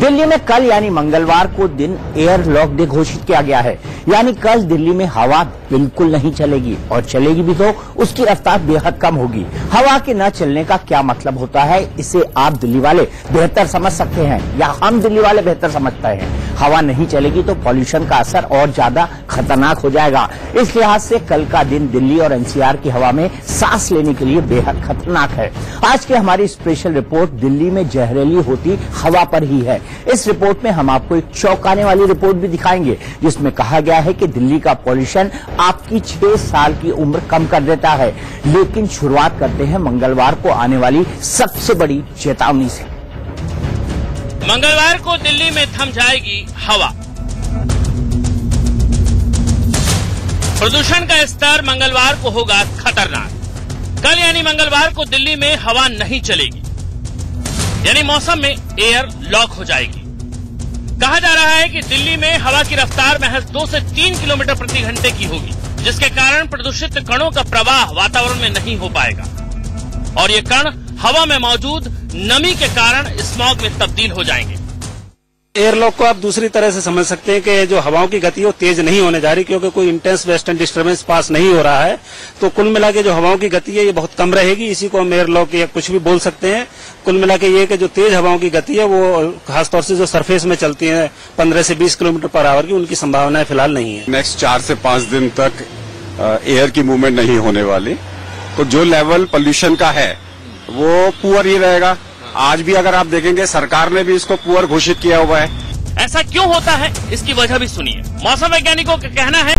दिल्ली में कल यानी मंगलवार को दिन एयर लॉक डे घोषित किया गया है। यानी कल दिल्ली में हवा बिल्कुल नहीं चलेगी और चलेगी भी तो उसकी रफ्तार बेहद कम होगी। हवा के न चलने का क्या मतलब होता है, इसे आप दिल्ली वाले बेहतर समझ सकते हैं या हम दिल्ली वाले बेहतर समझते हैं। हवा नहीं चलेगी तो पॉल्यूशन का असर और ज्यादा खतरनाक हो जाएगा। इस लिहाज से कल का दिन दिल्ली और एनसीआर की हवा में सांस लेने के लिए बेहद खतरनाक है। आज की हमारी स्पेशल रिपोर्ट दिल्ली में जहरीली होती हवा पर ही है। इस रिपोर्ट में हम आपको एक चौंकाने वाली रिपोर्ट भी दिखाएंगे जिसमें कहा गया है कि दिल्ली का पॉल्यूशन आपकी 6 साल की उम्र कम कर देता है। लेकिन शुरुआत करते हैं मंगलवार को आने वाली सबसे बड़ी चेतावनी से। मंगलवार को दिल्ली में थम जाएगी हवा। प्रदूषण का स्तर मंगलवार को होगा खतरनाक। कल यानी मंगलवार को दिल्ली में हवा नहीं चलेगी, यानी मौसम में एयर लॉक हो जाएगी। कहा जा रहा है कि दिल्ली में हवा की रफ्तार महज 2 से 3 किलोमीटर प्रति घंटे की होगी, जिसके कारण प्रदूषित कणों का प्रवाह वातावरण में नहीं हो पाएगा और ये कण हवा में मौजूद नमी के कारण स्मॉग में तब्दील हो जाएंगे। एयरलॉक को आप दूसरी तरह से समझ सकते हैं कि जो हवाओं की गति है वो तेज नहीं होने जा रही, क्योंकि कोई इंटेंस वेस्टर्न डिस्टर्बेंस पास नहीं हो रहा है। तो कुल मिला के जो हवाओं की गति है ये बहुत कम रहेगी। इसी को हम एयरलॉक या कुछ भी बोल सकते हैं। कुल मिला के ये कि जो तेज हवाओं की गति है वो खासतौर से जो सरफेस में चलती है 15 से 20 किलोमीटर पर आवर की, उनकी संभावनाएं फिलहाल नहीं है। नेक्स्ट 4 से 5 दिन तक एयर की मूवमेंट नहीं होने वाली। तो जो लेवल पोल्यूशन का है वो पुअर ही रहेगा। आज भी अगर आप देखेंगे सरकार ने भी इसको पुअर घोषित किया हुआ है। ऐसा क्यों होता है, इसकी वजह भी सुनिए। मौसम वैज्ञानिकों का कहना है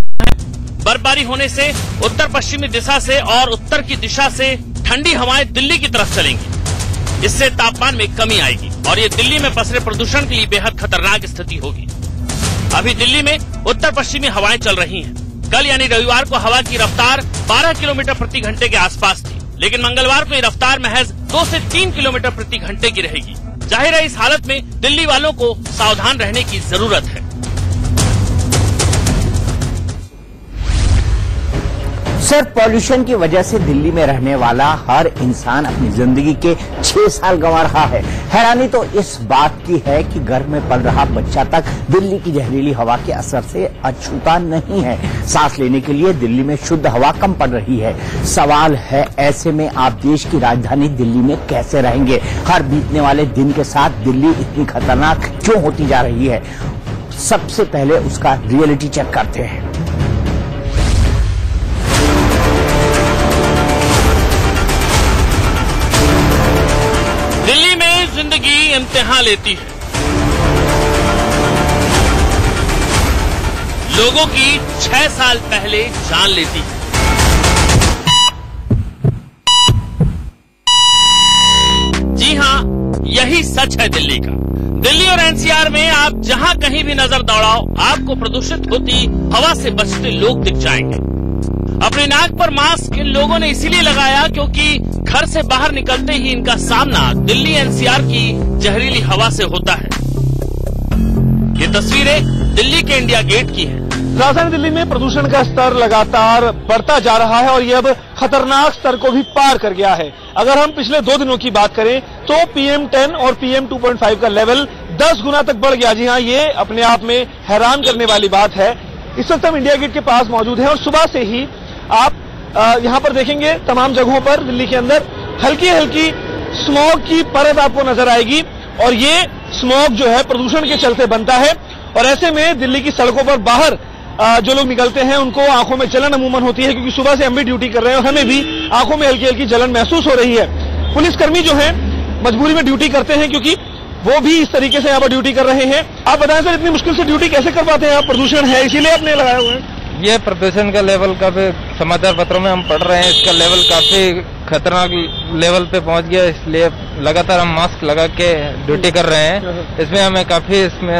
बर्फबारी होने से उत्तर पश्चिमी दिशा से और उत्तर की दिशा से ठंडी हवाएं दिल्ली की तरफ चलेंगी। इससे तापमान में कमी आएगी और ये दिल्ली में पसरे प्रदूषण के लिए बेहद खतरनाक स्थिति होगी। अभी दिल्ली में उत्तर पश्चिमी हवाएं चल रही हैं। कल यानी रविवार को हवा की रफ्तार 12 किलोमीटर प्रति घंटे के आसपास थी, लेकिन मंगलवार को ये रफ्तार महज 2 से 3 किलोमीटर प्रति घंटे की रहेगी। जाहिर है इस हालत में दिल्ली वालों को सावधान रहने की जरूरत है। सर, पॉल्यूशन की वजह से दिल्ली में रहने वाला हर इंसान अपनी जिंदगी के 6 साल गंवा रहा है। हैरानी तो इस बात की है कि घर में पल रहा बच्चा तक दिल्ली की जहरीली हवा के असर से अछूता नहीं है। सांस लेने के लिए दिल्ली में शुद्ध हवा कम पड़ रही है। सवाल है, ऐसे में आप देश की राजधानी दिल्ली में कैसे रहेंगे? हर बीतने वाले दिन के साथ दिल्ली इतनी खतरनाक क्यों होती जा रही है? सबसे पहले उसका रियलिटी चेक करते हैं। दिल्ली में जिंदगी इम्तिहान लेती है। लोगों की 6 साल पहले जान लेती है। जी हां, यही सच है दिल्ली का। दिल्ली और एनसीआर में आप जहां कहीं भी नजर दौड़ाओ, आपको प्रदूषित होती हवा से बचते लोग दिख जाएंगे। अपने नाक पर मास्क इन लोगों ने इसीलिए लगाया क्योंकि घर से बाहर निकलते ही इनका सामना दिल्ली एनसीआर की जहरीली हवा से होता है। ये तस्वीरें दिल्ली के इंडिया गेट की हैं। राजधानी दिल्ली में प्रदूषण का स्तर लगातार बढ़ता जा रहा है और ये अब खतरनाक स्तर को भी पार कर गया है। अगर हम पिछले 2 दिनों की बात करें तो PM10 और PM 2.5 का लेवल 10 गुना तक बढ़ गया। जी हाँ, ये अपने आप में हैरान करने वाली बात है। इस वक्त हम इंडिया गेट के पास मौजूद हैं और सुबह से ही आप यहाँ पर देखेंगे तमाम जगहों पर दिल्ली के अंदर हल्की हल्की स्मॉग की परत आपको नजर आएगी और ये स्मॉग जो है प्रदूषण के चलते बनता है। और ऐसे में दिल्ली की सड़कों पर बाहर जो लोग निकलते हैं उनको आंखों में जलन अमूमन होती है, क्योंकि सुबह से हम भी ड्यूटी कर रहे हैं और हमें भी आंखों में हल्की हल्की जलन महसूस हो रही है। पुलिसकर्मी जो है मजबूरी में ड्यूटी करते हैं क्योंकि वो भी इस तरीके से यहाँ पर ड्यूटी कर रहे हैं। आप बताएं सर, इतनी मुश्किल से ड्यूटी कैसे कर पाते हैं आप? प्रदूषण है इसीलिए आपने लगाया हुआ है? ये प्रदूषण का लेवल काफी समाचार पत्रों में हम पढ़ रहे हैं, इसका लेवल काफी खतरनाक लेवल पे पहुंच गया, इसलिए लगातार हम मास्क लगा के ड्यूटी कर रहे हैं। इसमें हमें काफी इसमें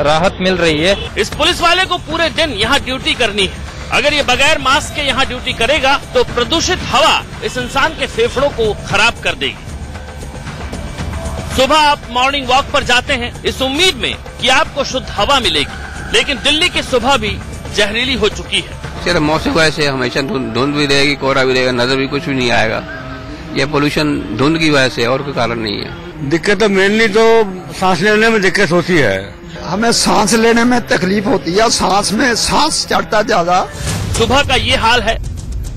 राहत मिल रही है। इस पुलिस वाले को पूरे दिन यहाँ ड्यूटी करनी है। अगर ये बगैर मास्क के यहाँ ड्यूटी करेगा तो प्रदूषित हवा इस इंसान के फेफड़ों को खराब कर देगी। सुबह आप मॉर्निंग वॉक पर जाते हैं इस उम्मीद में कि आपको शुद्ध हवा मिलेगी, लेकिन दिल्ली की सुबह भी जहरीली हो चुकी है। सिर्फ मौसम वैसे हमेशा धुंध भी रहेगी, कोहरा भी रहेगा, नजर भी कुछ भी नहीं आएगा। ये पोल्यूशन धुंध की वजह से और कोई कारण नहीं है। दिक्कत तो मेनली तो सांस लेने में दिक्कत होती है। हमें सांस लेने में तकलीफ होती है, सांस में सांस चढ़ता ज्यादा। सुबह का ये हाल है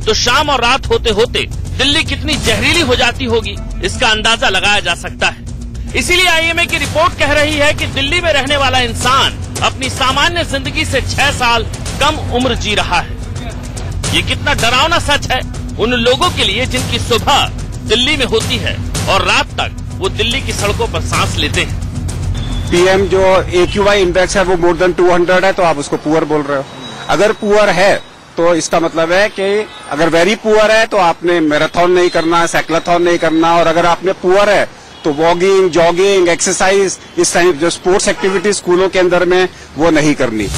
तो शाम और रात होते होते दिल्ली कितनी जहरीली हो जाती होगी इसका अंदाजा लगाया जा सकता है। इसीलिए आईएमए की रिपोर्ट कह रही है कि दिल्ली में रहने वाला इंसान अपनी सामान्य जिंदगी से 6 साल कम उम्र जी रहा है। ये कितना डरावना सच है उन लोगों के लिए जिनकी सुबह दिल्ली में होती है और रात तक वो दिल्ली की सड़कों पर सांस लेते हैं। पीएम जो AQI इंडेक्स है वो मोर देन 200 है तो आप उसको पुअर बोल रहे हो। अगर पुअर है तो इसका मतलब है कि अगर वेरी पुअर है तो आपने मैराथन नहीं करना, साइक्लोथॉन नहीं करना, और अगर आपने पुअर है तो वॉकिंग, जॉगिंग, एक्सरसाइज, इस टाइप जो स्पोर्ट्स एक्टिविटी स्कूलों के अंदर में वो नहीं करनी।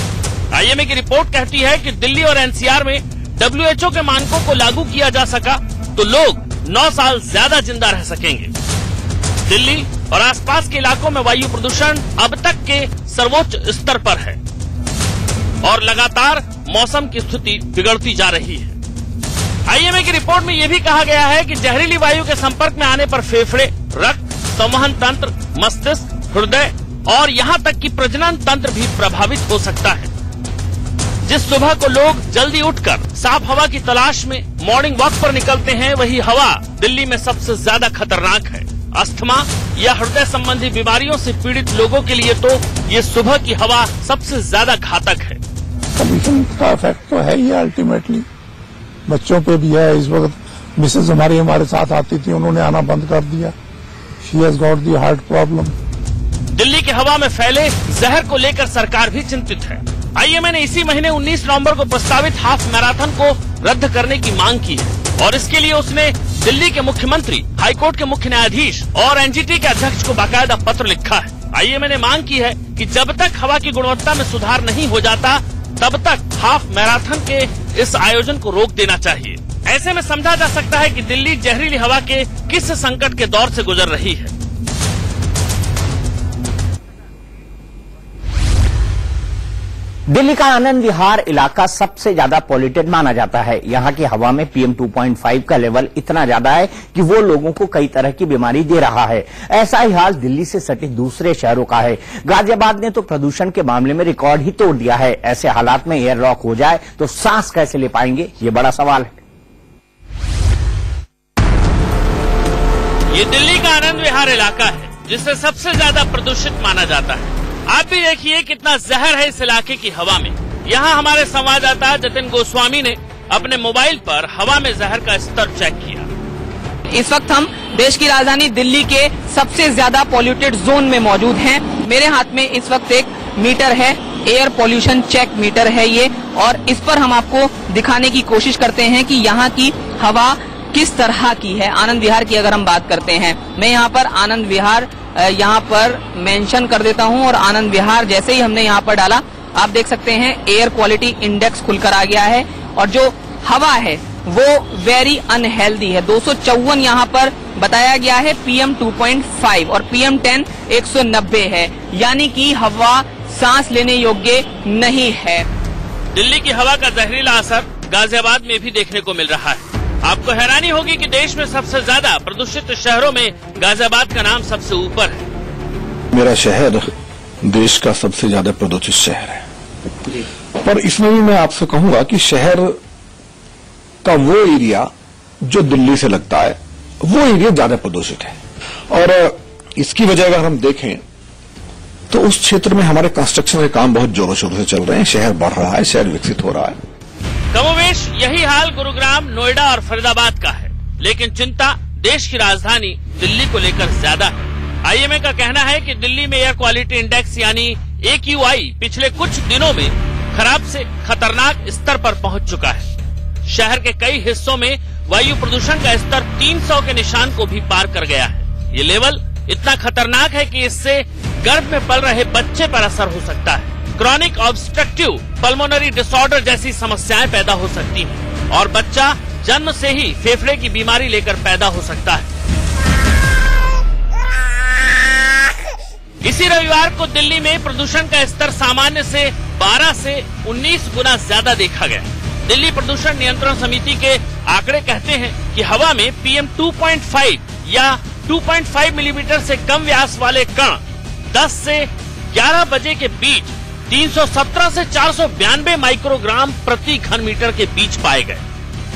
आईएमए की रिपोर्ट कहती है कि दिल्ली और एनसीआर में WHO के मानकों को लागू किया जा सका तो लोग 9 साल ज्यादा जिंदा रह सकेंगे। दिल्ली और आसपास के इलाकों में वायु प्रदूषण अब तक के सर्वोच्च स्तर पर है और लगातार मौसम की स्थिति बिगड़ती जा रही है। आईएमए की रिपोर्ट में यह भी कहा गया है कि जहरीली वायु के संपर्क में आने पर फेफड़े, रक्त, संवहन तंत्र, मस्तिष्क, हृदय और यहाँ तक कि प्रजनन तंत्र भी प्रभावित हो सकता है। जिस सुबह को लोग जल्दी उठकर साफ हवा की तलाश में मॉर्निंग वॉक पर निकलते हैं, वही हवा दिल्ली में सबसे ज्यादा खतरनाक है। अस्थमा या हृदय संबंधी बीमारियों से पीड़ित लोगों के लिए तो ये सुबह की हवा सबसे ज्यादा घातक है। पॉल्यूशन का इफेक्ट तो है ही अल्टीमेटली, बच्चों पे भी है। इस वक्त मिसेज हमारे साथ आती थी, उन्होंने आना बंद कर दिया। She has got the heart problem. Delhi की हवा में फैले जहर को लेकर सरकार भी चिंतित है। आईएमए ने इसी महीने 19 नवंबर को प्रस्तावित हाफ मैराथन को रद्द करने की मांग की है और इसके लिए उसने दिल्ली के मुख्यमंत्री, हाईकोर्ट के मुख्य न्यायाधीश और एनजीटी के अध्यक्ष को बाकायदा पत्र लिखा है। आईएमए ने मांग की है कि जब तक हवा की गुणवत्ता में सुधार नहीं हो जाता तब तक हाफ मैराथन के इस आयोजन को रोक देना चाहिए। ऐसे में समझा जा सकता है कि दिल्ली जहरीली हवा के किस संकट के दौर से गुजर रही है। दिल्ली का आनंद विहार इलाका सबसे ज्यादा पॉल्यूटेड माना जाता है। यहाँ की हवा में PM 2.5 का लेवल इतना ज्यादा है कि वो लोगों को कई तरह की बीमारी दे रहा है। ऐसा ही हाल दिल्ली से सटे दूसरे शहरों का है। गाजियाबाद ने तो प्रदूषण के मामले में रिकॉर्ड ही तोड़ दिया है। ऐसे हालात में एयर लॉक हो जाए तो सांस कैसे ले पाएंगे, ये बड़ा सवाल है। ये दिल्ली का आनंद विहार इलाका है जिसे सबसे ज्यादा प्रदूषित माना जाता है। आप भी देखिए कितना जहर है इस इलाके की हवा में। यहाँ हमारे संवाददाता जतिन गोस्वामी ने अपने मोबाइल पर हवा में जहर का स्तर चेक किया। इस वक्त हम देश की राजधानी दिल्ली के सबसे ज्यादा पॉल्यूटेड जोन में मौजूद हैं। मेरे हाथ में इस वक्त एक मीटर है, एयर पॉल्यूशन चेक मीटर है ये, और इस पर हम आपको दिखाने की कोशिश करते हैं कि यहाँ की हवा किस तरह की है। आनंद विहार की अगर हम बात करते हैं, मैं यहाँ पर आनंद विहार यहाँ पर मेंशन कर देता हूँ और आनंद विहार जैसे ही हमने यहाँ पर डाला आप देख सकते हैं एयर क्वालिटी इंडेक्स खुलकर आ गया है और जो हवा है वो वेरी अनहेल्दी है। 254 यहाँ पर बताया गया है PM 2.5 और PM 10 190 है, यानी कि हवा सांस लेने योग्य नहीं है। दिल्ली की हवा का जहरीला असर गाजियाबाद में भी देखने को मिल रहा है। आपको हैरानी होगी कि देश में सबसे ज्यादा प्रदूषित शहरों में गाजियाबाद का नाम सबसे ऊपर है। मेरा शहर देश का सबसे ज्यादा प्रदूषित शहर है, पर इसमें भी मैं आपसे कहूंगा कि शहर का वो एरिया जो दिल्ली से लगता है वो एरिया ज्यादा प्रदूषित है। और इसकी वजह अगर हम देखें तो उस क्षेत्र में हमारे कंस्ट्रक्शन के काम बहुत जोरों शोरों से चल रहे हैं। शहर बढ़ रहा है, शहर विकसित हो रहा है। कमोवेश यही हाल गुरुग्राम, नोएडा और फरीदाबाद का है, लेकिन चिंता देश की राजधानी दिल्ली को लेकर ज्यादा है। आईएमए का कहना है कि दिल्ली में एयर क्वालिटी इंडेक्स यानी AQI पिछले कुछ दिनों में खराब से खतरनाक स्तर पर पहुंच चुका है। शहर के कई हिस्सों में वायु प्रदूषण का स्तर 300 के निशान को भी पार कर गया है। ये लेवल इतना खतरनाक है कि इससे गर्भ में पल रहे बच्चे पर असर हो सकता है। क्रॉनिक ऑब्स्ट्रक्टिव पल्मोनरी डिसऑर्डर जैसी समस्याएं पैदा हो सकती हैं और बच्चा जन्म से ही फेफड़े की बीमारी लेकर पैदा हो सकता है। इसी रविवार को दिल्ली में प्रदूषण का स्तर सामान्य से 12 से 19 गुना ज्यादा देखा गया। दिल्ली प्रदूषण नियंत्रण समिति के आंकड़े कहते हैं कि हवा में PM 2.5 या 2.5 मिलीमीटर से कम व्यास वाले कण 10 से 11 बजे के बीच 317 से 492 माइक्रोग्राम प्रति घन मीटर के बीच पाए गए,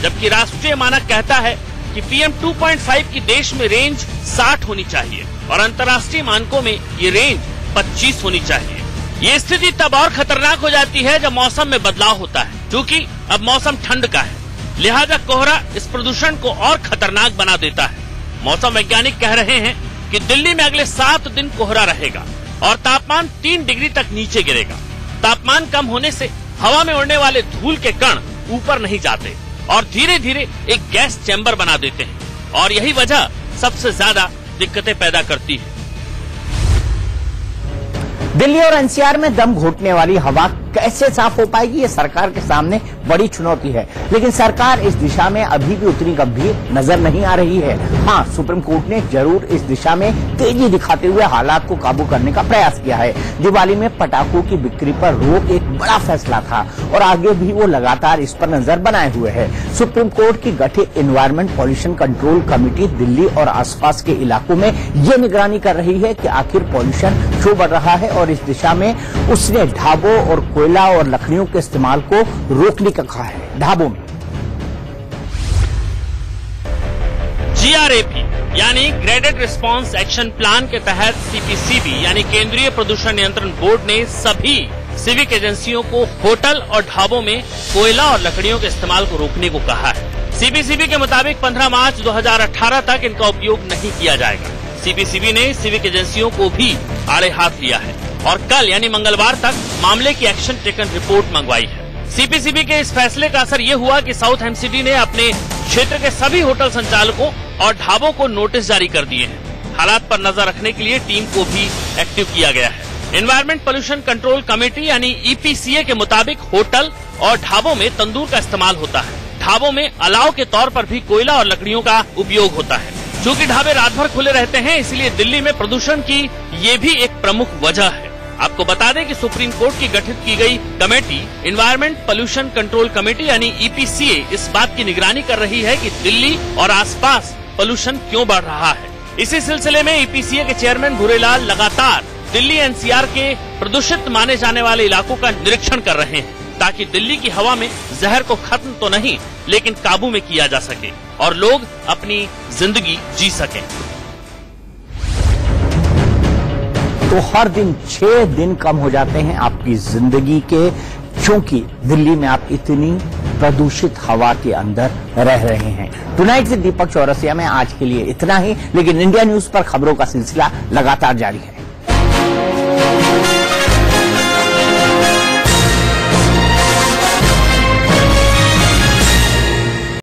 जबकि राष्ट्रीय मानक कहता है कि PM 2.5 की देश में रेंज 60 होनी चाहिए और अंतर्राष्ट्रीय मानकों में ये रेंज 25 होनी चाहिए। ये स्थिति तब और खतरनाक हो जाती है जब मौसम में बदलाव होता है, क्योंकि अब मौसम ठंड का है, लिहाजा कोहरा इस प्रदूषण को और खतरनाक बना देता है। मौसम वैज्ञानिक कह रहे हैं कि दिल्ली में अगले 7 दिन कोहरा रहेगा और तापमान 3 डिग्री तक नीचे गिरेगा। तापमान कम होने से हवा में उड़ने वाले धूल के कण ऊपर नहीं जाते और धीरे धीरे एक गैस चैम्बर बना देते हैं और यही वजह सबसे ज्यादा दिक्कतें पैदा करती है। दिल्ली और एनसीआर में दम घोटने वाली हवा कैसे साफ हो पाएगी, ये सरकार के सामने बड़ी चुनौती है, लेकिन सरकार इस दिशा में अभी भी उतनी गंभीर नजर नहीं आ रही है। हाँ, सुप्रीम कोर्ट ने जरूर इस दिशा में तेजी दिखाते हुए हालात को काबू करने का प्रयास किया है। दिवाली में पटाखों की बिक्री पर रोक एक बड़ा फैसला था और आगे भी वो लगातार इस पर नजर बनाए हुए है। सुप्रीम कोर्ट की गठित environment pollution control committee Delhi और आसपास के इलाकों में ये निगरानी कर रही है कि आखिर पॉल्यूशन क्यों बढ़ रहा है और इस दिशा में उसने ढाबों और कोयला और लकड़ियों के इस्तेमाल को रोकने का कहा है। ढाबों में GRAP यानी ग्रेडेड रिस्पांस एक्शन प्लान के तहत CPCB यानी केंद्रीय प्रदूषण नियंत्रण बोर्ड ने सभी सिविक एजेंसियों को होटल और ढाबों में कोयला और लकड़ियों के इस्तेमाल को रोकने को कहा है। CPCB के मुताबिक 15 मार्च 2018 तक इनका उपयोग नहीं किया जाएगा। CPCB ने सिविक एजेंसियों को भी आड़े हाथ लिया है और कल यानी मंगलवार तक मामले की एक्शन टेकन रिपोर्ट मंगवाई है। CPCB के इस फैसले का असर ये हुआ कि साउथ MCD ने अपने क्षेत्र के सभी होटल संचालकों और ढाबों को नोटिस जारी कर दिए हैं। हालात पर नजर रखने के लिए टीम को भी एक्टिव किया गया है। एनवायरमेंट पोल्यूशन कंट्रोल कमेटी यानी EPCA के मुताबिक होटल और ढाबों में तंदूर का इस्तेमाल होता है। ढाबों में अलाव के तौर पर भी कोयला और लकड़ियों का उपयोग होता है। चूँकि ढाबे रात भर खुले रहते हैं, इसलिए दिल्ली में प्रदूषण की ये भी एक प्रमुख वजह है। आपको बता दें कि सुप्रीम कोर्ट की गठित की गई committee environment pollution control committee यानी EPCA इस बात की निगरानी कर रही है कि दिल्ली और आसपास पोल्यूशन क्यों बढ़ रहा है। इसी सिलसिले में EPCA के चेयरमैन भूरेलाल लगातार दिल्ली NCR के प्रदूषित माने जाने वाले इलाकों का निरीक्षण कर रहे हैं, ताकि दिल्ली की हवा में जहर को खत्म तो नहीं लेकिन काबू में किया जा सके और लोग अपनी जिंदगी जी सकें। तो हर दिन 6 दिन कम हो जाते हैं आपकी जिंदगी के, क्योंकि दिल्ली में आप इतनी प्रदूषित हवा के अंदर रह रहे हैं। टुनाइट से दीपक चौरसिया में आज के लिए इतना ही, लेकिन इंडिया न्यूज पर खबरों का सिलसिला लगातार जारी है।